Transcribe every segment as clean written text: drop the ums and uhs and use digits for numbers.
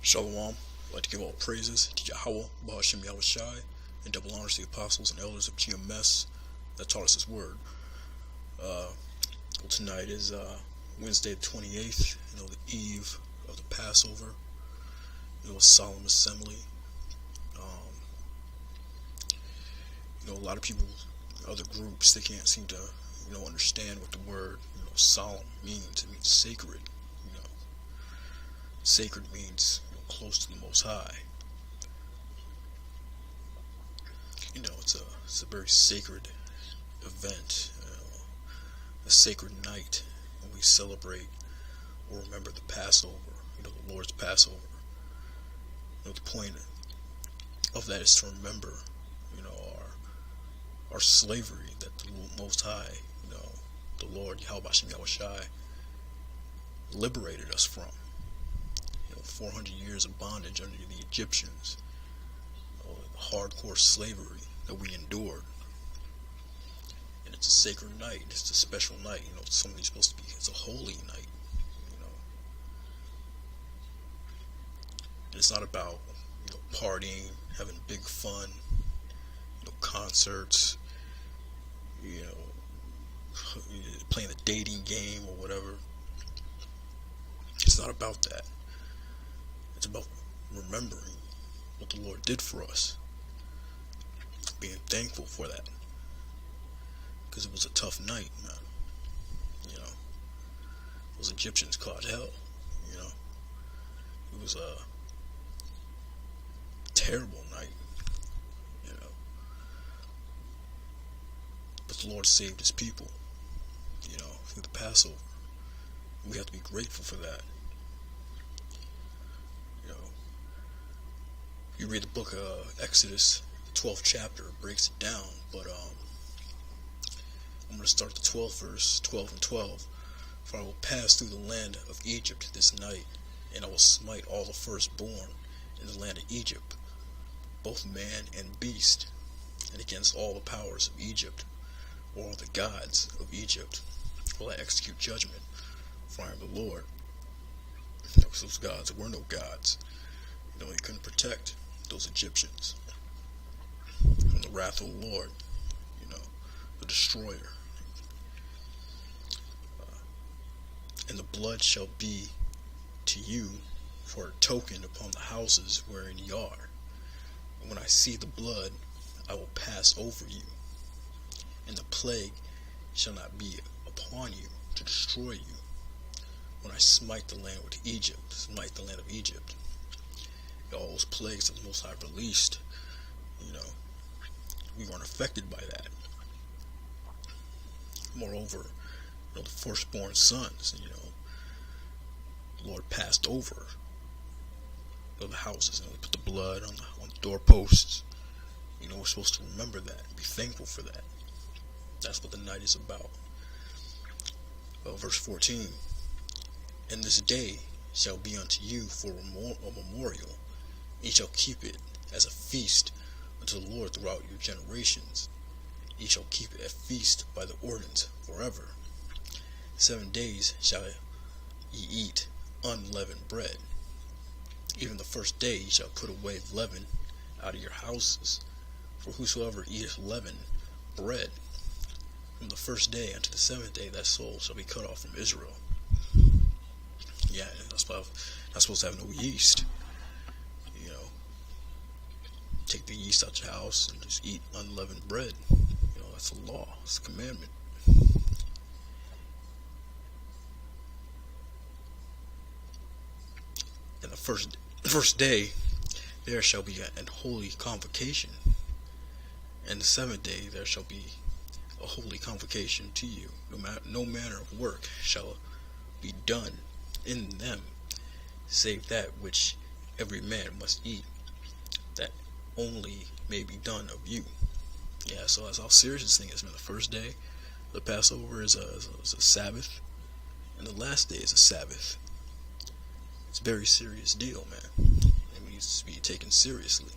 Shalom. I'd like to give all praises to Yahweh, Bahashim Yahushai, and double honors to the apostles and elders of GMS that taught us His word. Tonight is Wednesday the 28th, the eve of the Passover, a solemn assembly. A lot of people, other groups, they can't seem to, understand what the word, solemn means. It means sacred. Sacred means close to the Most High. It's a very sacred event, a sacred night when we celebrate or remember the Passover, the Lord's Passover. The point of that is to remember, our slavery that the Most High, the Lord Yahweh Yahushai liberated us from. 400 years of bondage under the Egyptians, hardcore slavery that we endured. And it's a sacred night. It's a special night. Somebody's supposed to be. It's a holy night. And it's not about partying, having big fun, concerts, playing the dating game or whatever. It's not about that. It's about remembering what the Lord did for us, being thankful for that, because it was a tough night, man. Those Egyptians caused hell. It was a terrible night. But the Lord saved His people, through the Passover. We have to be grateful for that. You read the book of Exodus, 12th chapter, it breaks it down, but I'm going to start the 12th verse, 12 and 12. For I will pass through the land of Egypt this night, and I will smite all the firstborn in the land of Egypt, both man and beast, and against all the powers of Egypt, or all the gods of Egypt, will I execute judgment, for I am the Lord. Because those gods, there were no gods. They couldn't protect those Egyptians from the wrath of the Lord, the destroyer. And the blood shall be to you for a token upon the houses wherein ye are. And when I see the blood, I will pass over you, and the plague shall not be upon you to destroy you. When I smite the land of Egypt, all those plagues that the Most High released, we weren't affected by that. Moreover, the firstborn sons, the Lord passed over the houses, and we put the blood on the doorposts. We're supposed to remember that and be thankful for that. That's what the night is about. Verse 14, and this day shall be unto you for a memorial. Ye shall keep it as a feast unto the Lord throughout your generations. Ye shall keep it a feast by the ordinance forever. 7 days shall ye eat unleavened bread. Even the first day ye shall put away leaven out of your houses. For whosoever eateth leavened bread, from the first day unto the 7th day, that soul shall be cut off from Israel. Yeah, that's why I'm not supposed to have no yeast. Take the yeast out your house and just eat unleavened bread. That's a law. It's a commandment. And the first day there shall be an holy convocation, and the 7th day there shall be a holy convocation to you. No manner of work shall be done in them, save that which every man must eat, that only may be done of you. Yeah, so that's how serious this thing is, man. The first day, the Passover is a Sabbath, and the last day is a Sabbath. It's a very serious deal, man. It needs to be taken seriously.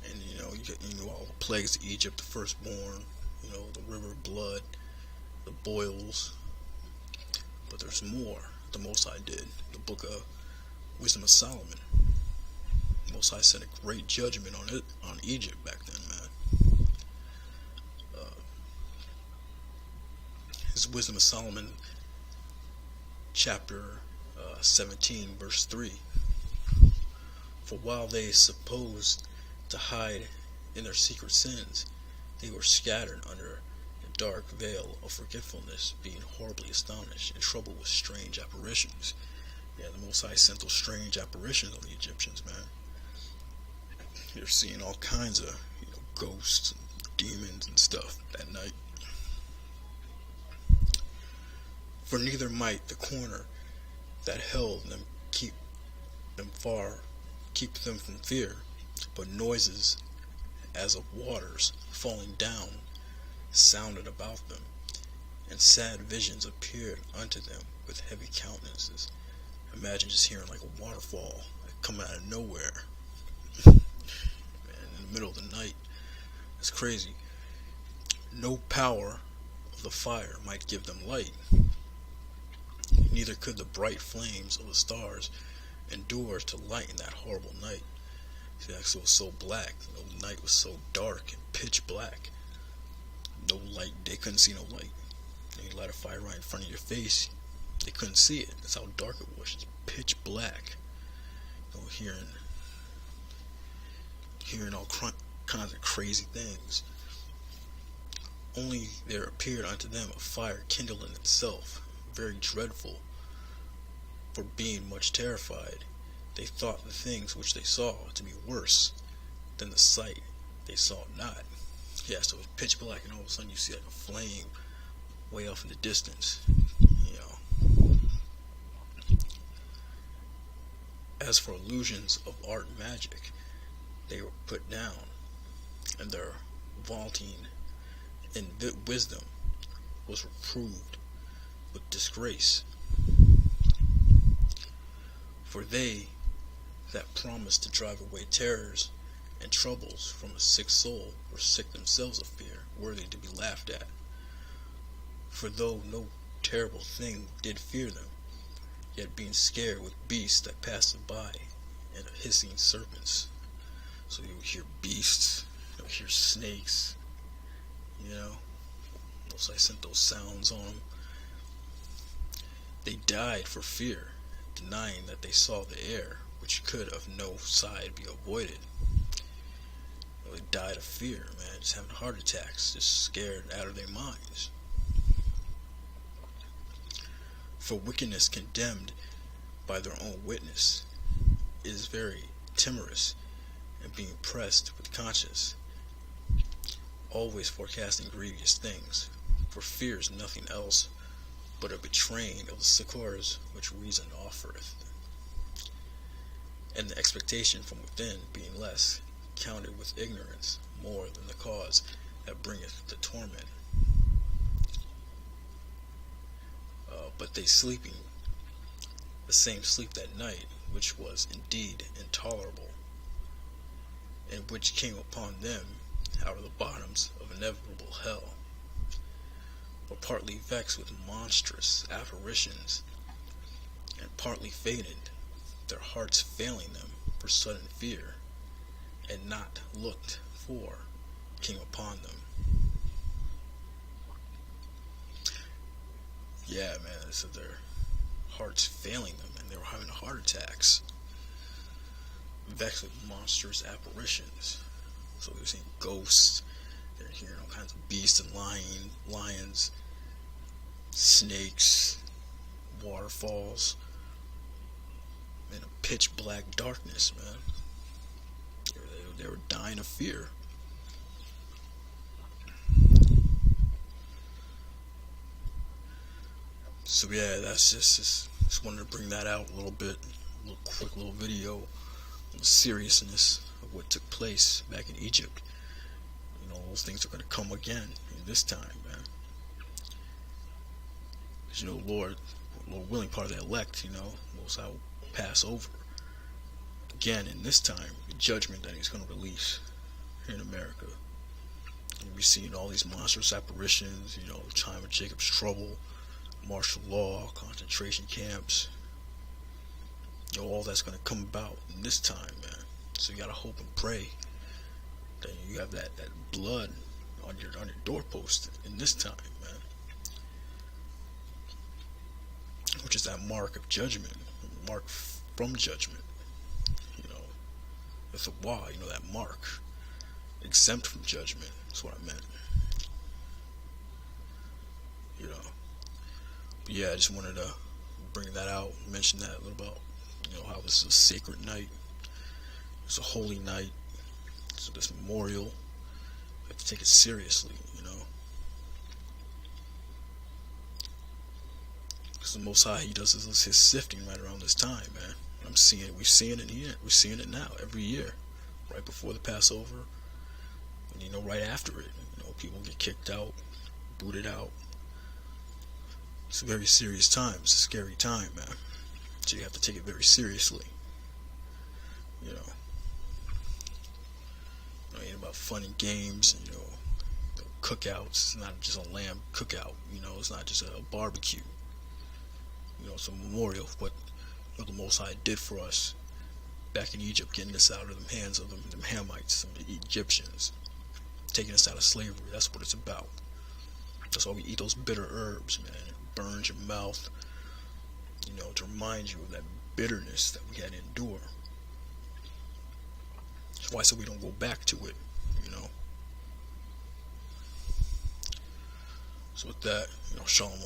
And you know all the plagues of Egypt, the firstborn, the river of blood, the boils. But there's more. the Most High did. The book of Wisdom of Solomon. The Most High sent a great judgment on Egypt back then, man. His Wisdom of Solomon, chapter 17, verse 3. For while they supposed to hide in their secret sins, they were scattered under a dark veil of forgetfulness, being horribly astonished and troubled with strange apparitions. Yeah, the Most High sent those strange apparitions on the Egyptians, man. They're seeing all kinds of, ghosts and demons and stuff at night. For neither might the corner that held them keep them from fear, but noises as of waters falling down sounded about them, and sad visions appeared unto them with heavy countenances. Imagine just hearing like a waterfall coming out of nowhere, man, in the middle of the night. It's crazy. No power of the fire might give them light, neither could the bright flames of the stars endure to lighten that horrible night. See, it was so black. The night was so dark and pitch black. No light. They couldn't see no light. And you light a fire right in front of your face, they couldn't see it. That's how dark it was. It's pitch black. Hearing all kinds of crazy things. Only there appeared unto them a fire kindled in itself, very dreadful. For being much terrified, they thought the things which they saw to be worse than the sight they saw not. Yeah, so it was pitch black, and all of a sudden you see like a flame way off in the distance. As for illusions of art and magic, they were put down, and their vaunting in wisdom was reproved with disgrace. For they that promised to drive away terrors and troubles from a sick soul were sick themselves of fear, worthy to be laughed at. For though no terrible thing did fear them, yet being scared with beasts that passed by and hissing serpents. So you would hear beasts, you would hear snakes, Most I sent those sounds on them. They died for fear, denying that they saw the air, which could of no side be avoided. They died of fear, man, just having heart attacks, just scared out of their minds. For wickedness condemned by their own witness is very timorous, and being pressed with conscience, always forecasting grievous things, for fear is nothing else but a betraying of the succors which reason offereth, and the expectation from within being less, counted with ignorance more than the cause that bringeth the torment. But they sleeping the same sleep that night, which was indeed intolerable, and which came upon them out of the bottoms of inevitable hell, were partly vexed with monstrous apparitions, and partly fainted, their hearts failing them for sudden fear, and not looked for came upon them. Yeah, man, so their hearts failing them, and they were having heart attacks, vexed with monstrous apparitions. So they were seeing ghosts, they're hearing all kinds of beasts and lions, snakes, waterfalls, in a pitch black darkness, man. They were dying of fear. So yeah, that's just wanted to bring that out a little bit, quick little video on the seriousness of what took place back in Egypt. Those things are going to come again in this time, man. Because Lord willing, part of the elect, Most High will pass over again in this time the judgment that He's going to release here in America. And we're seeing all these monstrous apparitions, the time of Jacob's trouble. martial law, concentration camps, all that's going to come about in this time, man. So you got to hope and pray that you have that blood on your doorpost in this time, man. Which is that mark of judgment, mark from judgment. It's a wah, that mark, exempt from judgment. That's what I meant. But yeah, I just wanted to bring that out, mention that a little about, how this is a sacred night. It's a holy night. So this memorial, you have to take it seriously, Because the Most High, He does His sifting right around this time, man. We're seeing it here. We're seeing it now, every year, right before the Passover, and right after it. People get kicked out, booted out. It's a very serious time. It's a scary time, man. So you have to take it very seriously. It ain't about fun and games, and, the cookouts. It's not just a lamb cookout. It's not just a barbecue. It's a memorial of what the Most High did for us back in Egypt, getting us out of the hands of them Hamites, the Egyptians, taking us out of slavery. That's what it's about. That's why we eat those bitter herbs, man. It burns your mouth, to remind you of that bitterness that we had to endure. That's why, so we don't go back to it, So with that, shalom.